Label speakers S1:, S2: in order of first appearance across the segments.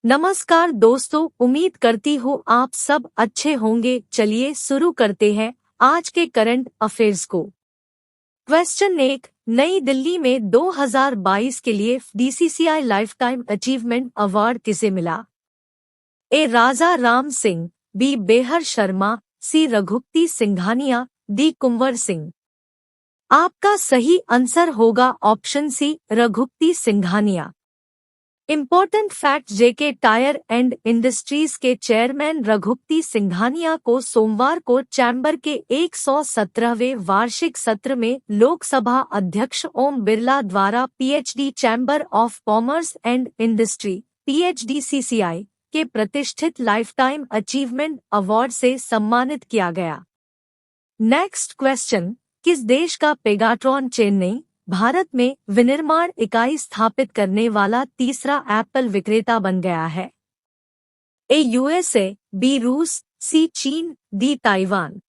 S1: नमस्कार दोस्तों, उम्मीद करती हूँ आप सब अच्छे होंगे। चलिए शुरू करते हैं आज के करंट अफेयर्स को। क्वेश्चन 1, नई दिल्ली में 2022 के लिए BCCI life time achievement award किसे मिला? A Raja Ram Singh, B Behar Sharma, C Raghupati Singhania, D Kunwar Singh. आपका सही आंसर होगा option C, Raghupati Singhania. Important fact, JK tyre and industries के चेयरमैन रघुपति सिंघानिया को सोमवार को चैम्बर के 117वें वार्षिक सत्र में लोकसभा अध्यक्ष ओम बिरला द्वारा PhD chamber of commerce and industry (PHDCCI) के प्रतिष्ठित लाइफ टाइम अचीवमेंट अवार्ड से सम्मानित किया गया। नेक्स्ट क्वेश्चन, किस देश का पेगाट्रॉन चेन्नई, भारत में विनिर्माण इकाई स्थापित करने वाला तीसरा एप्पल विक्रेता बन गया है? ए यूएसए, बी रूस, सी चीन, डी ताइवान।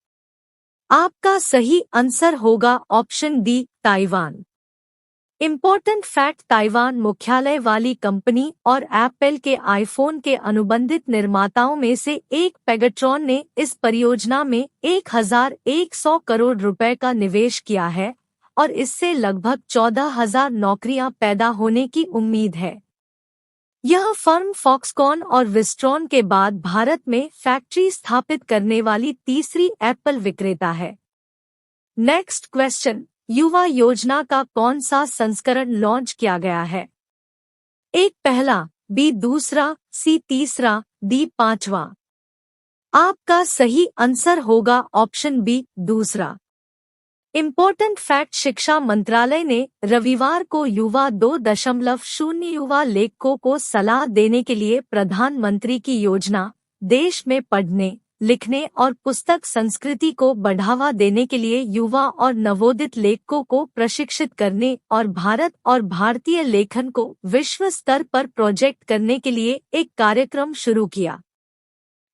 S1: आपका सही आंसर होगा option D, Taiwan. Important fact, Taiwan मुख्यालय वाली कंपनी और एप्पल के आईफोन के अनुबंधित निर्माताओं में से एक पेगाट्रॉन ने इस परियोजना में 1100 करोड़ रुपए का निवेश किया है और इससे लगभग 14,000 नौकरियां पैदा होने की उम्मीद है। यह फर्म फॉक्सकॉन और विस्ट्रॉन के बाद भारत में फैक्ट्री स्थापित करने वाली तीसरी एप्पल विक्रेता है। नेक्स्ट क्वेश्चन, युवा योजना का कौन सा संस्करण लॉन्च किया गया है? एक पहला, बी दूसरा, सी तीसरा, डी पांचवा। आपका सही आंसर होगा ऑप्शन बी, दूसरा। इम्पोर्टेंट फैक्ट, शिक्षा मंत्रालय ने रविवार को युवा 2.0 युवा लेखकों को सलाह देने के लिए प्रधानमंत्री की योजना, देश में पढ़ने, लिखने और पुस्तक संस्कृति को बढ़ावा देने के लिए युवा और नवोदित लेखकों को प्रशिक्षित करने और भारत और भारतीय लेखन को विश्व स्तर पर प्रोजेक्ट करने के लिए एक कार्यक्रम शुरू किया।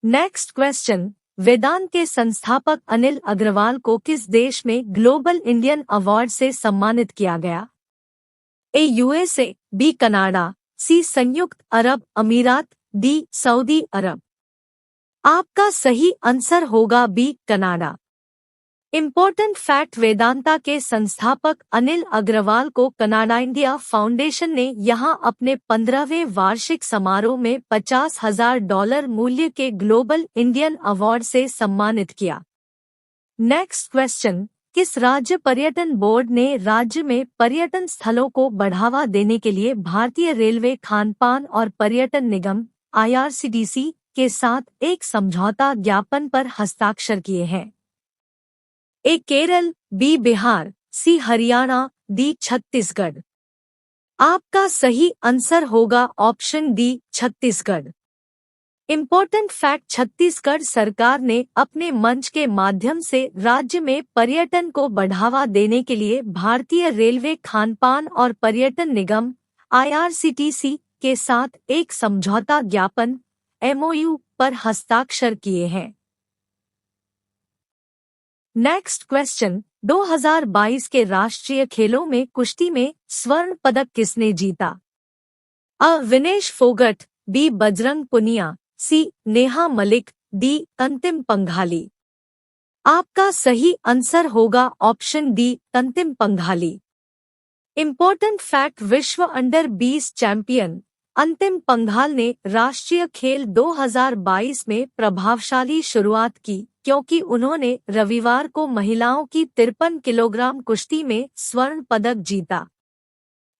S1: नेक्स्ट क्वेश्चन, वेदांत के संस्थापक अनिल अग्रवाल को किस देश में ग्लोबल इंडियन अवार्ड से सम्मानित किया गया? ए यूएसए, बी कनाडा, सी संयुक्त अरब अमीरात, डी सऊदी अरब। आपका सही आंसर होगा B, Canada. Important fact, Vedanta के संस्थापक अनिल अग्रवाल को कनाडा इंडिया फाउंडेशन ने यहां अपने 15वें वार्षिक समारोह में $50,000 मूल्य के ग्लोबल इंडियन अवार्ड से सम्मानित किया। नेक्स्ट क्वेश्चन, किस राज्य पर्यटन बोर्ड ने राज्य में पर्यटन स्थलों को बढ़ावा देने के लिए भारतीय रेलवे खानपान और पर्यटन निगम (IRCTC) के साथ एक समझौता ज्ञापन पर हस्ताक्षर किए हैं? ए केरल, बी बिहार, सी हरियाणा, डी छत्तीसगढ़। आपका सही आंसर होगा option D, Chhattisgarh. Important fact, Chhattisgarh सरकार ने अपने मंच के माध्यम से राज्य में पर्यटन को बढ़ावा देने के लिए भारतीय रेलवे खानपान और पर्यटन निगम (IRCTC) के साथ एक समझौता ज्ञापन MOU पर हस्ताक्षर किए हैं। नेक्स्ट क्वेश्चन, 2022 के राष्ट्रीय खेलों में कुश्ती में स्वर्ण पदक किसने जीता? अ विनेश फोगट, बी बजरंग पुनिया, सी नेहा मलिक, डी अंतिम पंघाली। आपका सही आंसर होगा ऑप्शन डी, अंतिम पंघाली। इम्पोर्टेंट फैक्ट, विश्व अंडर 20 चैंपियन अंतिम पंघाल ने राष्ट्रीय खेल 2022 में प्रभावशाली शुरुआत की क्योंकि उन्होंने रविवार को महिलाओं की 53 किलोग्राम कुश्ती में स्वर्ण पदक जीता।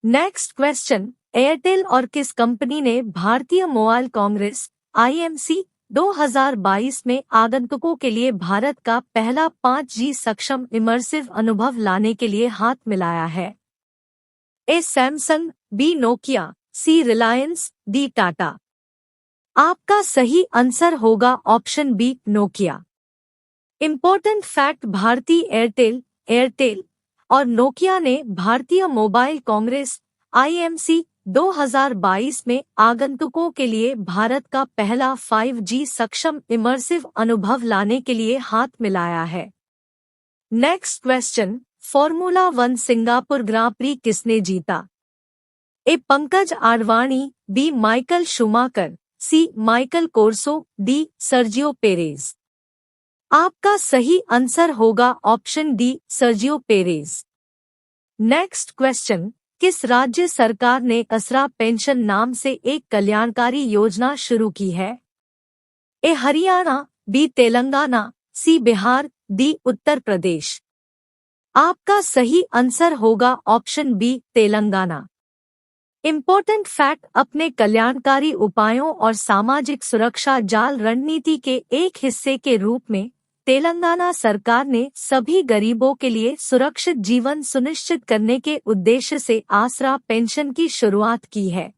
S1: नेक्स्ट क्वेश्चन, एयरटेल और किस कंपनी ने भारतीय मोबाइल कांग्रेस (IMC) 2022 में आगंतुकों के लिए भारत का पहला 5G सक्षम इमर्सिव अनुभव लाने के लिए हाथ मिलाया है? A Samsung, B Nokia, C Reliance, D Tata. आपका सही आंसर होगा option B, Nokia. Important fact, भारतीय एयरटेल और नोकिया ने भारतीय मोबाइल कांग्रेस (IMC) 2022 में आगंतुकों के लिए भारत का पहला 5G सक्षम इमर्सिव अनुभव लाने के लिए हाथ मिलाया है। Next question, formula 1 Singapore Grand Prix किसने जीता? A Pankaj Advani, B Michael Schumacher, C Michael Corso, D Sergio Perez. आपका सही आंसर होगा option D Sergio Perez. Next question, किस राज्य सरकार ने असरा पेंशन नाम से एक कल्याणकारी योजना शुरू की है? A Haryana, B Telangana, C Bihar, D Uttar Pradesh. आपका सही आंसर होगा option B Telangana. Important fact, अपने कल्याणकारी उपायों और सामाजिक सुरक्षा जाल रणनीति के एक हिस्से के रूप में तेलंगाना सरकार ने सभी गरीबों के लिए सुरक्षित जीवन सुनिश्चित करने के उद्देश्य से आसरा पेंशन की शुरुआत की है।